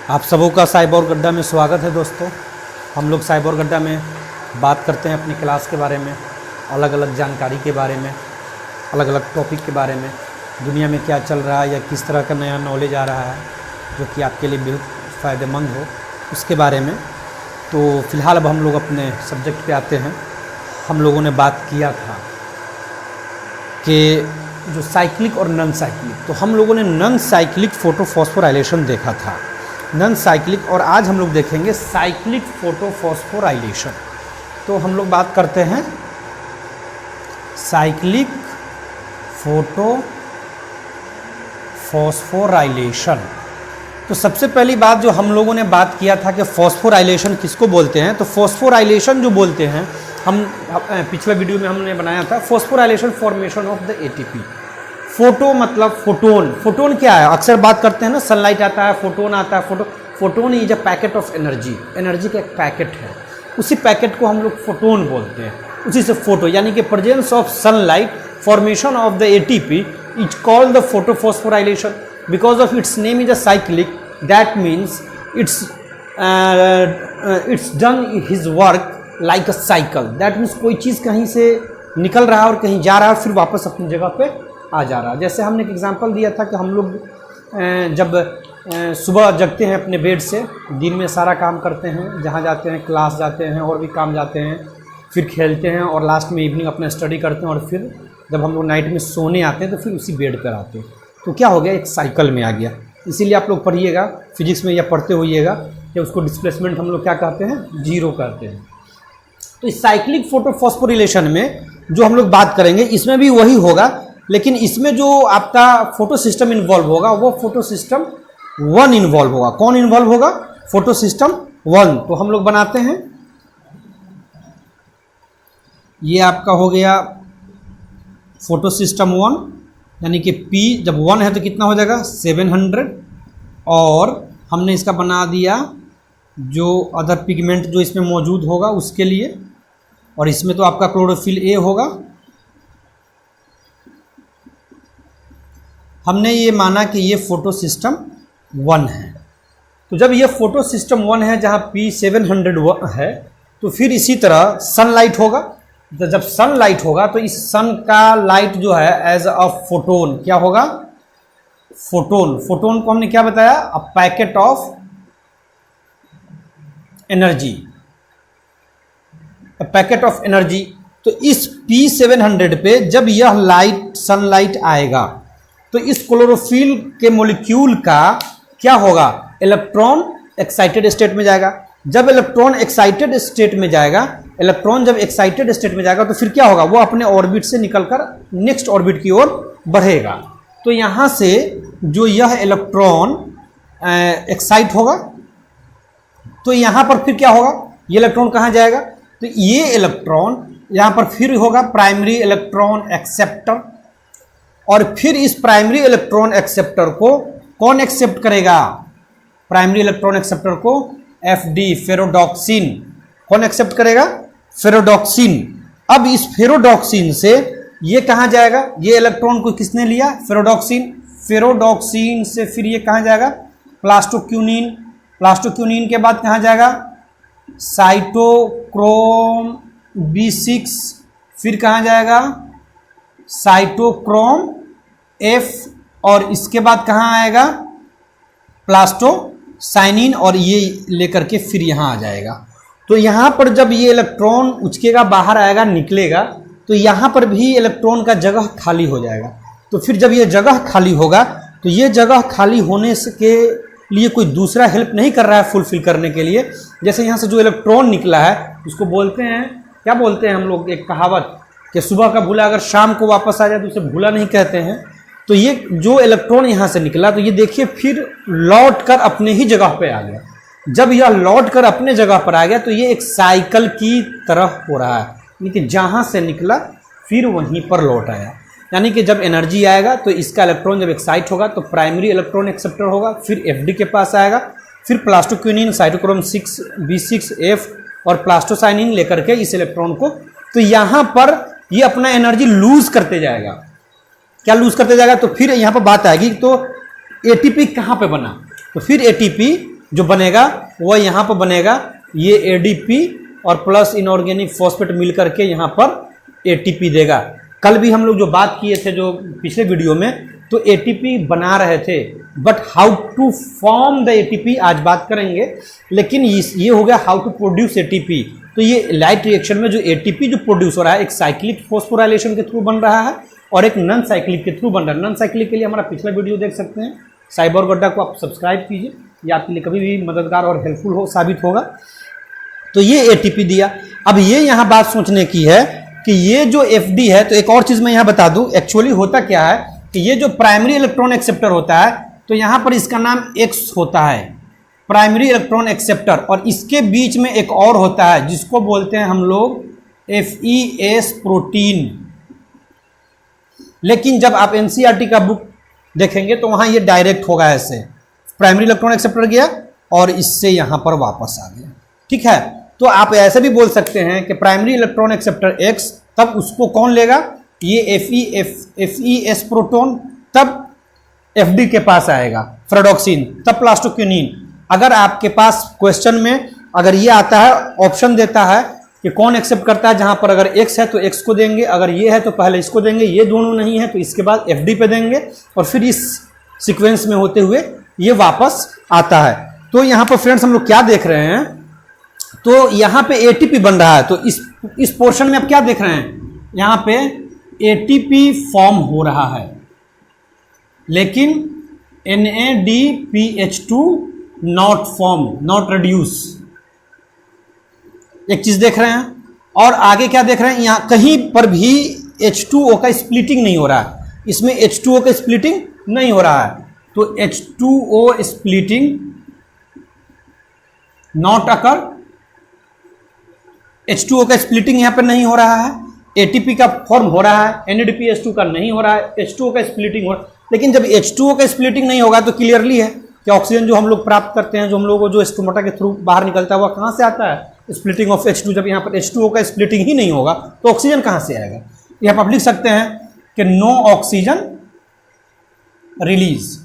आप सबों का साइबोर गड्ढा में स्वागत है दोस्तों। हम लोग साइबोर गड्ढा में बात करते हैं अपनी क्लास के बारे में, अलग अलग जानकारी के बारे में, अलग अलग टॉपिक के बारे में, दुनिया में क्या चल रहा है या किस तरह का नया नॉलेज आ रहा है जो कि आपके लिए बहुत फ़ायदेमंद हो उसके बारे में। तो फ़िलहाल अब हम लोग अपने सब्जेक्ट पे आते हैं। हम लोगों ने बात किया था कि जो साइक्लिक और नॉन साइक्लिक, तो हम लोगों ने नॉन साइक्लिक फोटोफॉस्फोराइलेशन देखा था, नॉन साइक्लिक, और आज हम लोग देखेंगे साइक्लिक फोटोफॉस्फोराइलेशन। तो हम लोग बात करते हैं साइक्लिक फोटोफॉस्फोराइलेशन। तो सबसे पहली बात जो हम लोगों ने बात किया था कि फॉस्फोराइलेशन किसको बोलते हैं, तो फॉस्फोराइलेशन जो बोलते हैं, हम पिछले वीडियो में हमने बनाया था phosphorylation formation of the ATP. Photo मतलब फोटोन। फोटोन क्या है, अक्सर बात करते हैं ना, सनलाइट आता है, फोटोन आता है। Photon is a packet of energy, energy का एक पैकेट है, उसी पैकेट को हम लोग फोटोन बोलते हैं। उसी से फोटो यानी कि presence of sunlight formation of the ATP is called the photophosphorylation because of its name is a cyclic, that means it's done his work like a cycle. That means कोई चीज़ कहीं से निकल रहा है और कहीं जा रहा है और फिर वापस अपनी जगह पे आ जा रहा है। जैसे हमने एक एग्जांपल दिया था कि हम लोग जब सुबह जगते हैं अपने बेड से, दिन में सारा काम करते हैं, जहाँ जाते हैं, क्लास जाते हैं और भी काम जाते हैं, फिर खेलते हैं और लास्ट में इवनिंग अपना स्टडी करते हैं, और फिर जब हम लोग नाइट में सोने आते हैं तो फिर उसी बेड पर आते हैं। तो क्या हो गया, एक साइकिल में आ गया। इसीलिए आप लोग पढ़िएगा फिजिक्स में या पढ़ते होइएगा कि उसको डिस्प्लेसमेंट हम लोग क्या कहते हैं, जीरो कहते हैं। तो इस साइक्लिक फोटोफॉस्फोरिलेशन में जो हम लोग बात करेंगे इसमें भी वही होगा, लेकिन इसमें जो आपका फोटो सिस्टम इन्वॉल्व होगा वो फोटो सिस्टम 1 इन्वॉल्व होगा। कौन इन्वॉल्व होगा, फोटो सिस्टम 1। तो हम लोग बनाते हैं, ये आपका हो गया फोटो सिस्टम 1, यानी कि P जब 1 है तो कितना हो जाएगा 700, और हमने इसका बना दिया जो अदर पिगमेंट जो इसमें मौजूद होगा उसके लिए, और इसमें तो आपका क्लोरोफिल A होगा। हमने ये माना कि ये फोटो सिस्टम 1 है। तो जब ये फोटो सिस्टम 1 है जहाँ P700 है, तो फिर इसी तरह सनलाइट होगा। तो जब सनलाइट होगा तो इस सन का लाइट जो है एज अ फोटोन क्या होगा, फोटोन। फोटोन को हमने क्या बताया, a packet of energy, packet of energy. तो इस P700 पे जब यह लाइट सनलाइट आएगा तो इस क्लोरोफिल के मॉलिक्यूल का क्या होगा, इलेक्ट्रॉन एक्साइटेड स्टेट में जाएगा। जब इलेक्ट्रॉन एक्साइटेड स्टेट में जाएगा, इलेक्ट्रॉन जब एक्साइटेड स्टेट में जाएगा तो फिर क्या होगा, वो अपने ऑर्बिट से निकलकर नेक्स्ट ऑर्बिट की ओर बढ़ेगा। तो यहाँ से जो यह इलेक्ट्रॉन एक्साइट होगा तो यहाँ पर फिर क्या होगा, ये इलेक्ट्रॉन कहाँ जाएगा, तो ये इलेक्ट्रॉन यहाँ पर फिर होगा प्राइमरी इलेक्ट्रॉन एक्सेप्टर, और फिर इस प्राइमरी इलेक्ट्रॉन एक्सेप्टर को कौन एक्सेप्ट करेगा, प्राइमरी इलेक्ट्रॉन एक्सेप्टर को FD फेरोडॉक्सिन कौन एक्सेप्ट करेगा, फेरोडॉक्सिन। अब इस फेरोडॉक्सिन से ये कहाँ जाएगा, ये इलेक्ट्रॉन को किसने लिया, फेरोडॉक्सिन। फेरोडॉक्सिन से फिर ये कहाँ जाएगा, प्लास्टोक्यूनिन। प्लास्टोक्यूनिन के बाद कहाँ जाएगा, साइटोक्रोम B6, फिर कहाँ जाएगा, साइटोक्रोम F, और इसके बाद कहाँ आएगा, प्लास्टोसाइनिन, और ये लेकर के फिर यहाँ आ जाएगा। तो यहाँ पर जब ये इलेक्ट्रॉन उचकेगा, बाहर आएगा, निकलेगा, तो यहाँ पर भी इलेक्ट्रॉन का जगह खाली हो जाएगा। तो फिर जब ये जगह खाली होगा तो ये जगह खाली होने से के लिए कोई दूसरा हेल्प नहीं कर रहा है फुलफिल करने के लिए। जैसे यहाँ से जो इलेक्ट्रॉन निकला है उसको बोलते हैं, क्या बोलते हैं हम लोग, एक कहावत कि सुबह का भूला अगर शाम को वापस आ जाए तो उसे भूला नहीं कहते हैं। तो ये जो इलेक्ट्रॉन यहाँ से निकला, तो ये देखिए फिर लौट कर अपने ही जगह पे आ गया। जब यह लौट कर अपने जगह पर आ गया तो ये एक साइकिल की तरह हो रहा है, यानी कि जहाँ से निकला फिर वहीं पर लौट आया। यानी कि जब एनर्जी आएगा तो इसका इलेक्ट्रॉन जब एक्साइट होगा तो प्राइमरी इलेक्ट्रॉन एक्सेप्टर होगा, फिर FD के पास आएगा, फिर प्लास्टोक्यूनिन, साइटोक्रोम B6 F और प्लास्टोसाइनिन लेकर के इस इलेक्ट्रॉन को, तो यहाँ पर ये अपना एनर्जी लूज करते जाएगा। क्या लूज करते जाएगा, तो फिर यहाँ पर बात आएगी तो एटीपी कहाँ पे बना, तो फिर एटीपी जो बनेगा वह यहाँ पर बनेगा, ये ADP और प्लस इनऑर्गेनिक फॉस्फेट मिल करके यहाँ पर ATP देगा। कल भी हम लोग जो बात किए थे जो पिछले वीडियो में, तो ATP बना रहे थे, but how to form the ATP आज बात करेंगे। लेकिन ये हो गया हाउ टू प्रोड्यूस ATP। तो ये लाइट रिएक्शन में जो ATP जो प्रोड्यूस हो रहा है, एक साइक्लिक फॉस्फोराइलेशन के थ्रू बन रहा है और एक नॉन साइक्लिक के थ्रू बन रहा है। नॉन साइक्लिक के लिए हमारा पिछला वीडियो देख सकते हैं, साइबर गड्ढा को आप सब्सक्राइब कीजिए, ये आपके लिए कभी भी मददगार और हेल्पफुल साबित होगा। तो ये ATP दिया। अब ये यहाँ बात सोचने की है कि ये जो FD है, तो एक और चीज़ मैं यहाँ बता दूँ, एक्चुअली होता क्या है कि ये जो प्राइमरी इलेक्ट्रॉन एक्सेप्टर होता है, तो यहाँ पर इसका नाम X होता है, प्राइमरी इलेक्ट्रॉन एक्सेप्टर, और इसके बीच में एक और होता है जिसको बोलते हैं हम लोग FES प्रोटीन। लेकिन जब आप NCERT का बुक देखेंगे तो वहाँ ये डायरेक्ट होगा, ऐसे प्राइमरी इलेक्ट्रॉन एक्सेप्टर गया और इससे यहाँ पर वापस आ गया। ठीक है, तो आप ऐसे भी बोल सकते हैं कि प्राइमरी इलेक्ट्रॉन एक्सेप्टर X, तब उसको कौन लेगा, ये FES प्रोटॉन, तब FD के पास आएगा फ्रेडोक्सिन, तब प्लास्टोक्यूनिन। अगर आपके पास क्वेश्चन में अगर ये आता है, ऑप्शन देता है कि कौन एक्सेप्ट करता है, जहां पर अगर X है तो X को देंगे, अगर ये है तो पहले इसको देंगे, ये दोनों नहीं है तो इसके बाद FD पे देंगे, और फिर इस सीक्वेंस में होते हुए ये वापस आता है। तो यहाँ पर फ्रेंड्स हम लोग क्या देख रहे हैं, तो यहाँ पे ATP बन रहा है। तो इस पोर्शन में आप क्या देख रहे हैं, यहाँ पे ATP फॉर्म हो रहा है, लेकिन NADPH2 not form, not reduce, एक चीज देख रहे हैं। और आगे क्या देख रहे हैं, यहाँ कहीं पर भी H2O का स्प्लिटिंग नहीं हो रहा है, इसमें H2O का स्प्लिटिंग नहीं हो रहा है। तो H2O splitting not occur, H2O का स्प्लिटिंग यहाँ पर नहीं हो रहा है, ATP का फॉर्म हो रहा है, NADPH2 का नहीं हो रहा है, H2O का स्प्लिटिंग हो रहा है। लेकिन जब H2O का स्प्लिटिंग नहीं होगा तो क्लियरली है कि ऑक्सीजन जो हम लोग प्राप्त करते हैं, जो हम लोग को जो स्टोमाटा के थ्रू बाहर निकलता है, वह कहाँ से आता है, स्प्लिटिंग ऑफ H2। जब यहाँ पर H2O का स्प्लिटिंग ही नहीं होगा तो ऑक्सीजन कहाँ से आएगा। यहाँ पर आप लिख सकते हैं कि नो ऑक्सीजन रिलीज,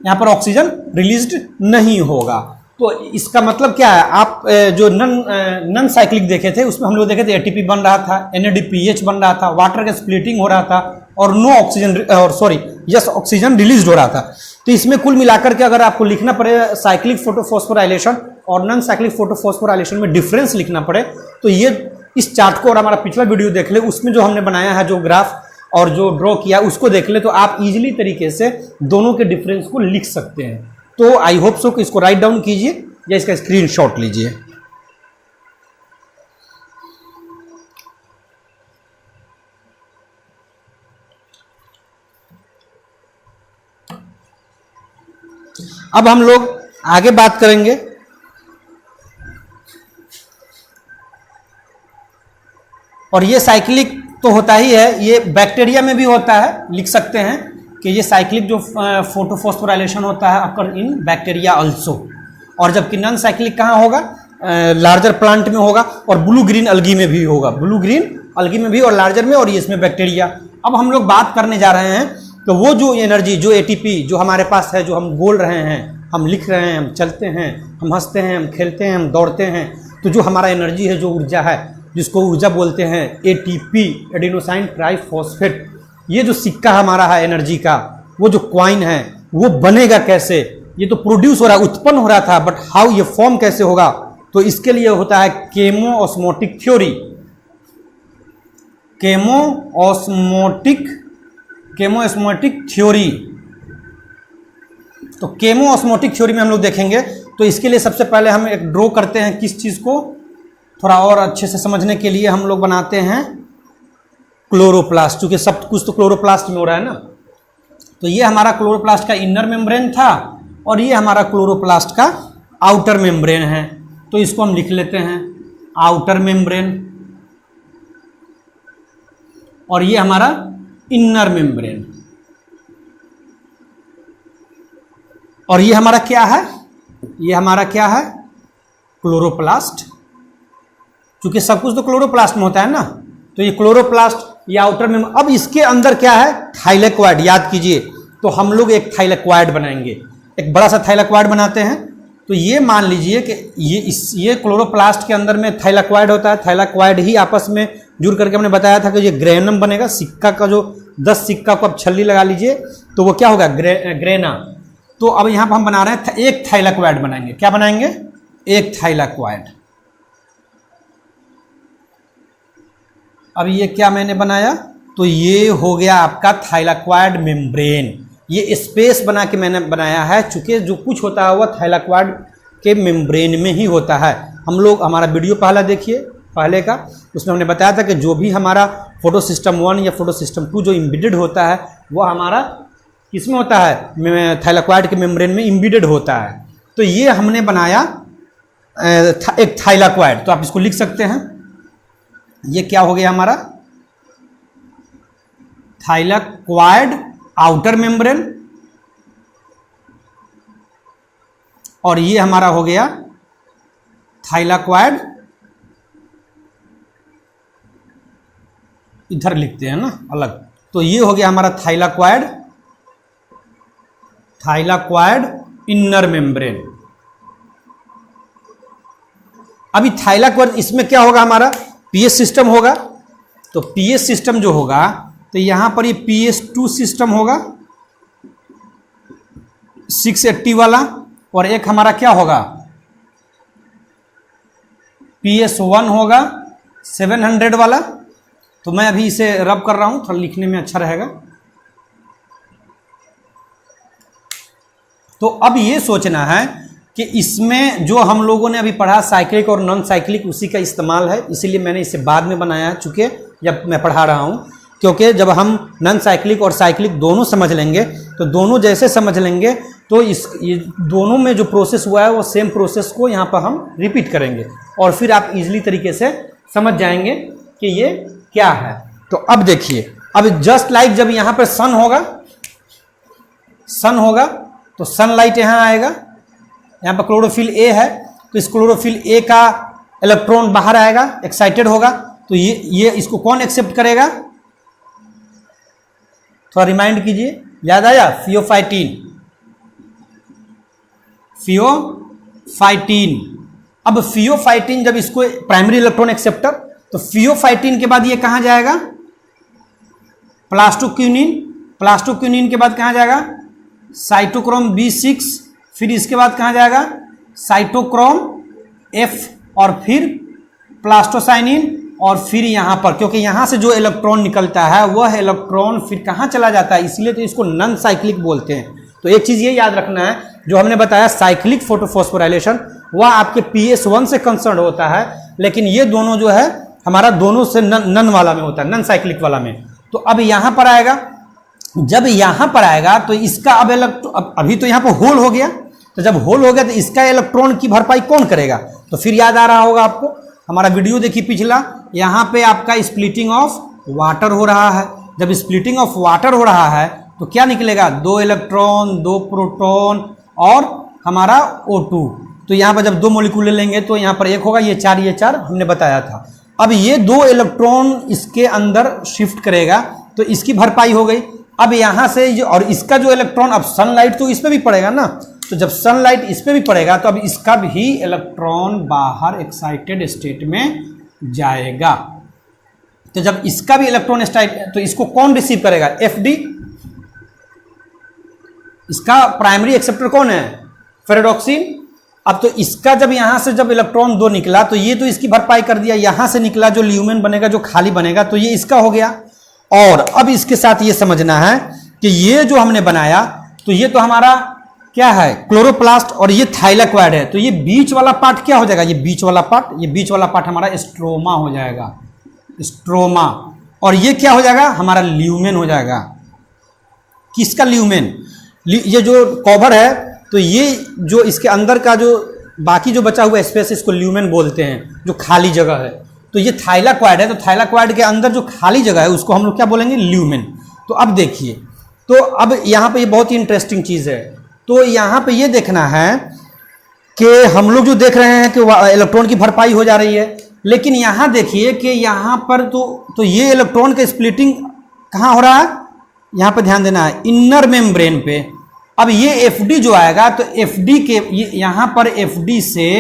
यहाँ पर ऑक्सीजन रिलीज्ड नहीं होगा। तो इसका मतलब क्या है, आप जो नॉन साइक्लिक देखे थे उसमें हम लोग देखे थे ATP बन रहा था, NADPH बन रहा था, वाटर का स्प्लिटिंग हो रहा था, और नो ऑक्सीजन, और सॉरी यस ऑक्सीजन रिलीज हो रहा था। तो इसमें कुल मिलाकर के अगर आपको लिखना पड़े साइक्लिक फोटोफॉस्फोराइलेशन और नॉन साइक्लिक फोटोफॉस्फोराइलेशन में डिफरेंस लिखना पड़े, तो ये इस चार्ट को और हमारा पिछला वीडियो देख ले, उसमें जो हमने बनाया है जो ग्राफ और जो ड्रॉ किया उसको देख ले, तो आप इजीली तरीके से दोनों के डिफरेंस को लिख सकते हैं। तो आई होप सो कि इसको राइट डाउन कीजिए या इसका स्क्रीनशॉट लीजिए। अब हम लोग आगे बात करेंगे और ये साइक्लिक तो होता ही है, ये बैक्टीरिया में भी होता है, लिख सकते हैं कि ये साइक्लिक जो फोटोफॉस्फोराइलेशन होता है अकर इन बैक्टीरिया अल्सो। और जबकि नॉन साइक्लिक कहाँ होगा, लार्जर प्लांट में होगा और ब्लू ग्रीन अलगी में भी होगा, ब्लू ग्रीन अलगी में भी और लार्जर में, और ये इसमें बैक्टीरिया। अब हम लोग बात करने जा रहे हैं तो वो जो एनर्जी, जो ATP जो हमारे पास है, जो हम बोल रहे हैं, हम लिख रहे हैं, हम चलते हैं, हम हंसते हैं, हम खेलते हैं, हम दौड़ते हैं, तो जो हमारा एनर्जी है, जो ऊर्जा है, जिसको ऊर्जा बोलते हैं ATP, एडिनोसाइन ट्राइफॉस्फेट, ये जो सिक्का हमारा है एनर्जी का, वो जो क्वाइन है, वो बनेगा कैसे, ये तो प्रोड्यूस हो रहा है, उत्पन्न हो रहा था, बट हाउ ये फॉर्म कैसे होगा, तो इसके लिए होता है chemo osmotic theory. Chemo osmotic theory. तो केमो ऑस्मोटिक थ्योरी में हम लोग देखेंगे, तो इसके लिए सबसे पहले हम एक ड्रॉ करते हैं, किस चीज़ को थोड़ा और अच्छे से समझने के लिए हम लोग बनाते हैं क्लोरोप्लास्ट, क्योंकि सब कुछ तो क्लोरोप्लास्ट में हो रहा है ना। तो ये हमारा क्लोरोप्लास्ट का इनर मेम्ब्रेन था और ये हमारा क्लोरोप्लास्ट का आउटर मेम्ब्रेन है। तो इसको हम लिख लेते हैं आउटर मेम्ब्रेन, और ये हमारा इनर मेम्ब्रेन, और ये हमारा क्या है, ये हमारा क्या है, क्लोरोप्लास्ट, क्योंकि सब कुछ तो क्लोरोप्लास्ट में होता है ना। तो ये क्लोरोप्लास्ट, ये आउटर में। अब इसके अंदर क्या है, थाइलेक्वाइड, याद कीजिए। तो हम लोग एक थाइलेक्वाइड बनाएंगे। एक बड़ा सा थाइलाक्वाइड बनाते हैं। तो ये मान लीजिए कि ये क्लोरोप्लास्ट के अंदर में थाइलाक्वाइड होता है। थाइलाक्वाइड ही आपस में जुड़ करके हमने बताया था कि ये ग्रेनम बनेगा। सिक्का का जो 10 सिक्का को आप छल्ली लगा लीजिए तो वो क्या होगा, ग्रेना। तो अब यहाँ पर हम बना रहे हैं एक थाइलाक्वाइड बनाएंगे। क्या बनाएंगे, एक थाइलाक्वाइड। अब ये क्या मैंने बनाया, तो ये हो गया आपका थाइलाक्वाइड मेम्ब्रेन। ये स्पेस बना के मैंने बनाया है, चूंकि जो कुछ होता है वह थाइलाक्वाइड के मेम्ब्रेन में ही होता है। हम लोग हमारा वीडियो पहला देखिए, पहले का, उसमें हमने बताया था कि जो भी हमारा फोटो सिस्टम 1 या फोटो सिस्टम 2 जो इम्बिडेड होता है वह हमारा किसमें होता है, थाइलाक्वाइड के मेम्ब्रेन में इम्बिडेड होता है। तो ये हमने बनाया एक थाइलाक्वाइड। तो आप इसको लिख सकते हैं, ये क्या हो गया हमारा, थाइलाक्वाइड आउटर मेम्ब्रेन, और ये हमारा हो गया थाइलाक्वाइड, इधर लिखते हैं ना अलग। तो ये हो गया हमारा थाइलाक्वाइड इनर मेम्ब्रेन। अभी थाइलाक्वाइड इसमें क्या होगा, हमारा पीएच सिस्टम होगा। तो पीएच सिस्टम जो होगा, तो यहां पर ये PS2 सिस्टम होगा 680 वाला, और एक हमारा क्या होगा, PS1 होगा 700 वाला। तो मैं अभी इसे रब कर रहा हूं, थोड़ा लिखने में अच्छा रहेगा। तो अब ये सोचना है कि इसमें जो हम लोगों ने अभी पढ़ा साइक्लिक और नॉन साइक्लिक, उसी का इस्तेमाल है, इसीलिए मैंने इसे बाद में बनाया है, चूंकि जब मैं पढ़ा रहा हूं। क्योंकि जब हम नॉन साइक्लिक और साइक्लिक दोनों समझ लेंगे, तो दोनों जैसे समझ लेंगे तो ये दोनों में जो प्रोसेस हुआ है वो सेम प्रोसेस को यहाँ पर हम रिपीट करेंगे, और फिर आप इजीली तरीके से समझ जाएंगे कि ये क्या है। तो अब देखिए, अब जस्ट लाइक जब यहाँ पर सन होगा तो सनलाइट यहाँ आएगा। यहाँ पर क्लोरोफिल ए है, तो इस क्लोरोफिल ए का इलेक्ट्रॉन बाहर आएगा, एक्साइटेड होगा। तो ये इसको कौन एक्सेप्ट करेगा, थोड़ा रिमाइंड कीजिए, याद आया, फियोफाइटीन। अब फियोफाइटीन जब इसको प्राइमरी इलेक्ट्रॉन एक्सेप्टर, तो फियोफाइटीन के बाद ये कहां जाएगा, प्लास्टोक्यूनिन के बाद कहां जाएगा, साइटोक्रोम B6, फिर इसके बाद कहां जाएगा, साइटोक्रोम F, और फिर प्लास्टोसाइनिन, और फिर यहां पर, क्योंकि यहां से जो इलेक्ट्रॉन निकलता है वह इलेक्ट्रॉन फिर कहां चला जाता है, इसलिए तो इसको नॉन साइक्लिक बोलते हैं। तो एक चीज ये याद रखना है, जो हमने बताया साइक्लिक फोटोफॉस्फोराइलेशन वह आपके PS1 से कंसर्न होता है, लेकिन ये दोनों जो है हमारा दोनों से नन वाला में होता है, नॉन साइक्लिक वाला में। तो अब यहां पर आएगा, जब यहां पर आएगा तो इसका अब अभी तो यहां पर होल हो गया, तो जब होल हो गया तो इसका इलेक्ट्रॉन की भरपाई कौन करेगा। तो फिर याद आ रहा होगा आपको, हमारा वीडियो देखिए पिछला, यहाँ पे आपका स्प्लिटिंग ऑफ वाटर हो रहा है। जब स्प्लिटिंग ऑफ वाटर हो रहा है तो क्या निकलेगा, 2 इलेक्ट्रॉन 2 प्रोटॉन और हमारा O2। तो यहाँ पर जब 2 मॉलिक्यूल लेंगे तो यहाँ पर 1 होगा, ये 4 हमने बताया था। अब ये 2 इलेक्ट्रॉन इसके अंदर शिफ्ट करेगा, तो इसकी भरपाई हो गई। अब यहाँ से और इसका जो इलेक्ट्रॉन, अब सनलाइट तो इस पर भी पड़ेगा ना, तो जब सनलाइट इस पे भी पड़ेगा तो अब इसका भी इलेक्ट्रॉन बाहर एक्साइटेड स्टेट में जाएगा। तो जब इसका भी इलेक्ट्रॉन एक्साइटेड, तो इसको कौन रिसीव करेगा, FD। इसका प्राइमरी एक्सेप्टर कौन है, फेरेडॉक्सिन। अब तो इसका जब यहां से जब इलेक्ट्रॉन 2 निकला तो ये तो इसकी भरपाई कर दिया, यहां से निकला जो ल्यूमेन बनेगा, जो खाली बनेगा, तो ये इसका हो गया। और अब इसके साथ ये समझना है कि ये जो हमने बनाया, तो ये तो हमारा क्या है, क्लोरोप्लास्ट, और ये थाइलाक्वाइड है। तो ये बीच वाला पार्ट क्या हो जाएगा, ये बीच वाला पार्ट हमारा स्ट्रोमा हो जाएगा, स्ट्रोमा। और ये क्या हो जाएगा, हमारा ल्यूमेन हो जाएगा। किसका ल्यूमेन, ये जो कवर है, तो ये जो इसके अंदर का जो बाकी जो बचा हुआ स्पेस, इसको ल्यूमेन बोलते हैं, जो खाली जगह है। तो ये थाइलाक्वाइड है, तो थाइलाक्वाइड के अंदर जो खाली जगह है उसको हम लोग क्या बोलेंगे, ल्यूमेन। तो अब देखिए, तो अब यहाँ पे ये बहुत ही इंटरेस्टिंग चीज़ है। तो यहाँ पे ये देखना है कि हम लोग जो देख रहे हैं कि इलेक्ट्रॉन की भरपाई हो जा रही है, लेकिन यहाँ देखिए कि यहाँ पर तो ये इलेक्ट्रॉन का स्प्लिटिंग कहाँ हो रहा है, यहाँ पे ध्यान देना है, इनर मेम्ब्रेन पे। अब ये एफ जो आएगा तो एफ के यहाँ पर एफ से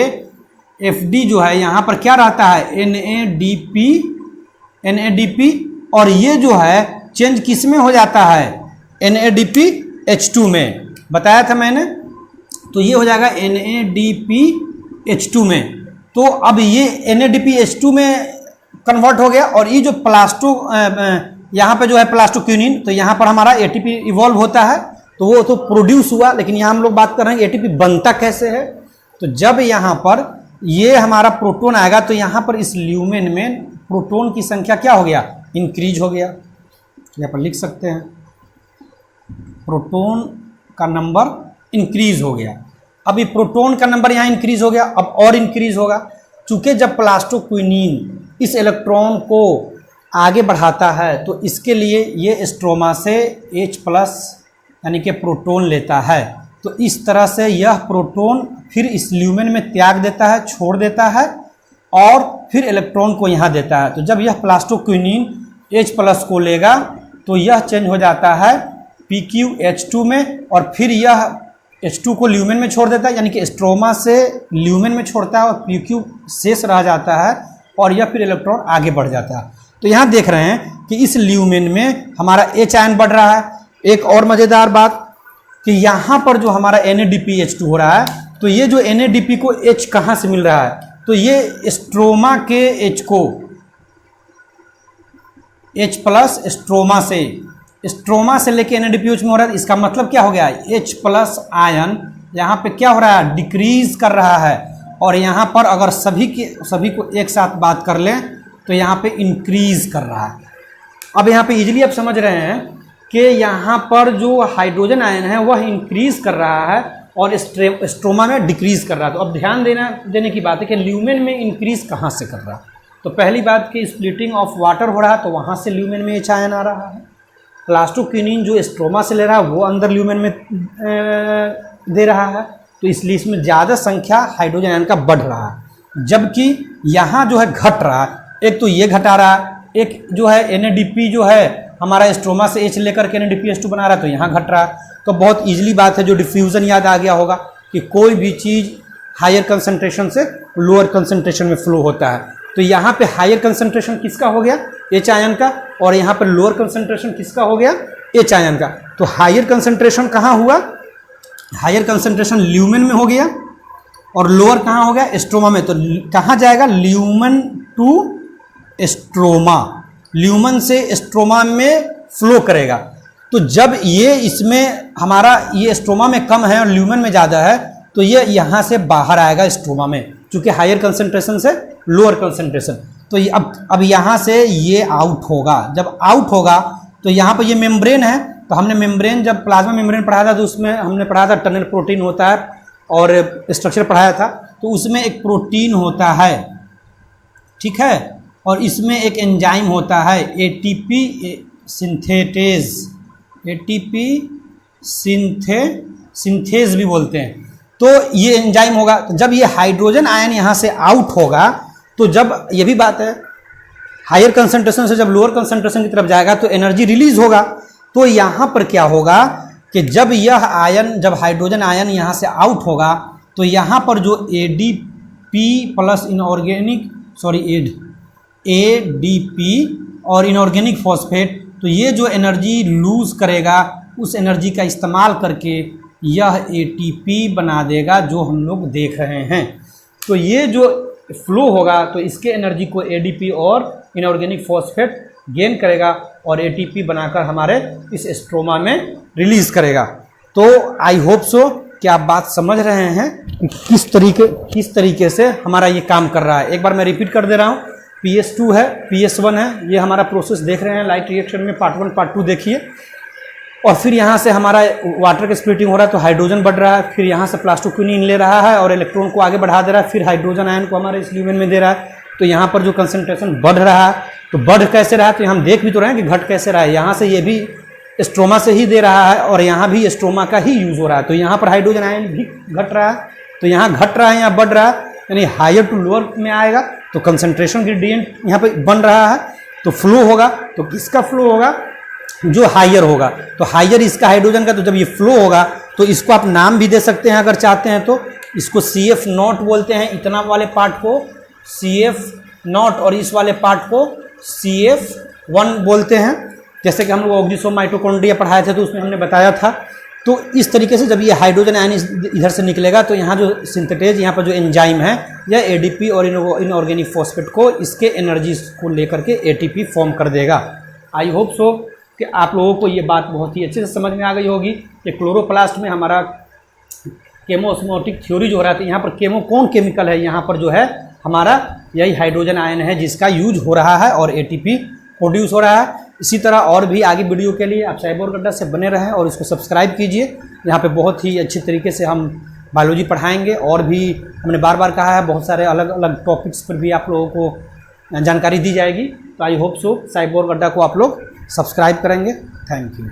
एफ जो है यहाँ पर क्या रहता है NADP और ये जो है चेंज किस में हो जाता है NADPH2 में, बताया था मैंने। तो ये हो जाएगा NADPH2 में। तो अब ये NADPH2 में कन्वर्ट हो गया और ये जो यहाँ पे जो है प्लास्टोक्विनिन, तो यहाँ पर हमारा ATP इवॉल्व होता है तो वो तो प्रोड्यूस हुआ, लेकिन यहाँ हम लोग बात कर रहे हैं ATP बनता कैसे है। तो जब यहाँ पर ये हमारा प्रोटॉन आएगा तो यहाँ पर इस ल्यूमेन में प्रोटॉन की संख्या क्या हो गया, इंक्रीज हो गया। यहाँ पर लिख सकते हैं प्रोटॉन का नंबर इंक्रीज हो गया। अब ये प्रोटॉन का नंबर यहाँ इंक्रीज हो गया, अब और इंक्रीज होगा। चूंकि जब प्लास्टोक्विनिन इस इलेक्ट्रॉन को आगे बढ़ाता है तो इसके लिए ये स्ट्रोमा से H+ यानी कि प्रोटॉन लेता है। तो इस तरह से यह प्रोटॉन फिर इस ल्यूमेन में त्याग देता है, छोड़ देता है और फिर इलेक्ट्रॉन को यहाँ देता है। तो जब यह प्लास्टोक्विनिन H+ को लेगा तो यह चेंज हो जाता है PqH2 में और फिर यह H2 को ल्यूमेन में छोड़ देता है, यानी कि स्ट्रोमा से ल्यूमेन में छोड़ता है और PQ शेष रह जाता है और यह फिर इलेक्ट्रॉन आगे बढ़ जाता है। तो यहाँ देख रहे हैं कि इस ल्यूमेन में हमारा H आयन बढ़ रहा है। एक और मज़ेदार बात कि यहाँ पर जो हमारा NADPH2 हो रहा है तो ये जो NADP को H कहाँ से मिल रहा है, तो ये स्ट्रोमा के H को H+ स्ट्रोमा से लेके NADPH में हो रहा है। इसका मतलब क्या हो गया, H+ आयन यहाँ पे क्या हो रहा है, डिक्रीज कर रहा है। और यहाँ पर अगर सभी को एक साथ बात कर लें तो यहाँ पे इंक्रीज कर रहा है। अब यहाँ पे इजीली आप समझ रहे हैं कि यहाँ पर जो हाइड्रोजन आयन है वह इंक्रीज कर रहा है और स्ट्रोमा में डिक्रीज कर रहा है। तो अब ध्यान देने की बात है कि ल्यूमेन में इंक्रीज कहाँ से कर रहा है। तो पहली बात कि स्प्लिटिंग ऑफ वाटर हो रहा है तो वहाँ से ल्यूमेन में H आयन आ रहा है। प्लास्टोक्विनिन जो स्ट्रोमा से ले रहा है वो अंदर ल्यूमेन में दे रहा है, तो इसलिए इसमें ज़्यादा संख्या हाइड्रोजन आयन का बढ़ रहा है। जबकि यहाँ जो है घट रहा है, एक तो ये घटा रहा है, एक जो है NADP जो है हमारा स्ट्रोमा से H लेकर के NADPH2 बना रहा है तो यहाँ घट रहा है। तो बहुत इजीली बात है, जो डिफ्यूज़न याद आ गया होगा कि कोई भी चीज़ हायर कंसंट्रेशन से लोअर कंसंट्रेशन में फ्लो होता है। तो यहाँ पे हायर कंसंट्रेशन किसका हो गया, H आयन का, और यहाँ पर लोअर कंसंट्रेशन किसका हो गया, H आयन का। तो हायर कंसंट्रेशन कहाँ हुआ, हायर कंसंट्रेशन ल्यूमेन में हो गया और लोअर कहाँ हो गया, स्ट्रोमा में। तो कहाँ जाएगा, ल्यूमेन टू स्ट्रोमा, ल्यूमेन से स्ट्रोमा में फ्लो करेगा। तो जब ये इसमें हमारा ये स्ट्रोमा में कम है और ल्यूमेन में ज़्यादा है तो ये यहाँ से बाहर आएगा स्ट्रोमा में, चूँकि हायर कंसंट्रेशन से लोअर कंसंट्रेशन। तो ये अब यहाँ से ये आउट होगा। जब आउट होगा तो यहाँ पर ये मेम्ब्रेन है, तो हमने मेम्ब्रेन जब प्लाज्मा मेम्ब्रेन पढ़ाया था तो उसमें हमने पढ़ा था टनल प्रोटीन होता है और स्ट्रक्चर पढ़ाया था। तो उसमें एक प्रोटीन होता है, ठीक है, और इसमें एक एंजाइम होता है ATP सिंथेटेज, ATP सिंथेज भी बोलते हैं। तो ये एंजाइम होगा। तो जब ये हाइड्रोजन आयन यहाँ से आउट होगा तो जब ये भी बात है हायर कंसंट्रेशन से जब लोअर कंसंट्रेशन की तरफ जाएगा तो एनर्जी रिलीज होगा। तो यहाँ पर क्या होगा कि जब यह आयन, जब हाइड्रोजन आयन यहाँ से आउट होगा तो यहाँ पर जो ADP और इनऑर्गेनिक फॉस्फेट, तो ये जो एनर्जी लूज करेगा उस एनर्जी का इस्तेमाल करके यह ATP बना देगा जो हम लोग देख रहे हैं। तो ये जो फ्लो होगा तो इसके एनर्जी को ADP और इनऑर्गेनिक फॉस्फेट गेन करेगा और ATP बनाकर हमारे इस स्ट्रोमा में रिलीज करेगा। तो आई होप सो कि आप बात समझ रहे हैं कि किस तरीके से हमारा ये काम कर रहा है। एक बार मैं रिपीट कर दे रहा हूँ, PS2 है, PS1 है, ये हमारा प्रोसेस देख रहे हैं लाइट रिएक्शन में। पार्ट 1 पार्ट 2 देखिए। और फिर यहाँ से हमारा वाटर का स्प्लिटिंग हो रहा है तो हाइड्रोजन बढ़ रहा है, फिर यहाँ से प्लास्टोक्विनिन ले रहा है और इलेक्ट्रॉन को आगे बढ़ा दे रहा है, फिर हाइड्रोजन आयन को हमारे इस ल्यूमेन में दे रहा है। तो यहाँ पर जो कंसंट्रेशन बढ़ रहा है, तो बढ़ कैसे रहा है, तो हम देख भी तो रहे हैं कि घट कैसे रहा है। यहाँ से ये भी स्ट्रोमा से ही दे रहा है और यहाँ भी स्ट्रोमा का ही यूज़ हो रहा है। तो यहाँ पर हाइड्रोजन आयन भी घट रहा है, तो यहाँ घट रहा है, यहाँ बढ़ रहा है, यानी हायर टू लोअर में आएगा। तो कंसंट्रेशन ग्रेडियंट यहाँ पे बन रहा है, तो फ्लो होगा, तो किसका फ्लो होगा, जो हायर होगा। तो हायर इसका हाइड्रोजन का, तो जब ये फ्लो होगा तो इसको आप नाम भी दे सकते हैं अगर चाहते हैं तो। इसको CF0 बोलते हैं, इतना वाले पार्ट को CF0 और इस वाले पार्ट को CF1 बोलते हैं। जैसे कि हम लोग ऑक्सीजो माइटोकॉन्ड्रिया पढ़ाए थे तो उसमें हमने बताया था। तो इस तरीके से जब ये हाइड्रोजन आयन इधर से निकलेगा तो यहाँ जो सिंथेटेज, यहाँ पर जो एंजाइम है यह ADP और इनऑर्गेनिक फॉस्फेट को इसके एनर्जी को लेकर के ATP फॉर्म कर देगा। आई होप सो कि आप लोगों को ये बात बहुत ही अच्छे से समझ में आ गई होगी कि क्लोरोप्लास्ट में हमारा केमोस्मोटिक थ्योरी जो हो रहा था, यहाँ पर केमो कौन केमिकल है, यहाँ पर जो है हमारा यही हाइड्रोजन आयन है जिसका यूज हो रहा है और ATP प्रोड्यूस हो रहा है। इसी तरह और भी आगे वीडियो के लिए आप साइबोर्ग अड्डा से बने रहें और इसको सब्सक्राइब कीजिए। यहाँ पे बहुत ही अच्छी तरीके से हम बायोलॉजी पढ़ाएंगे और भी हमने बार बार कहा है बहुत सारे अलग अलग टॉपिक्स पर भी आप लोगों को जानकारी दी जाएगी। तो आई होप सो साइबोर्ग अड्डा को आप लोग सब्सक्राइब करेंगे। Thank you.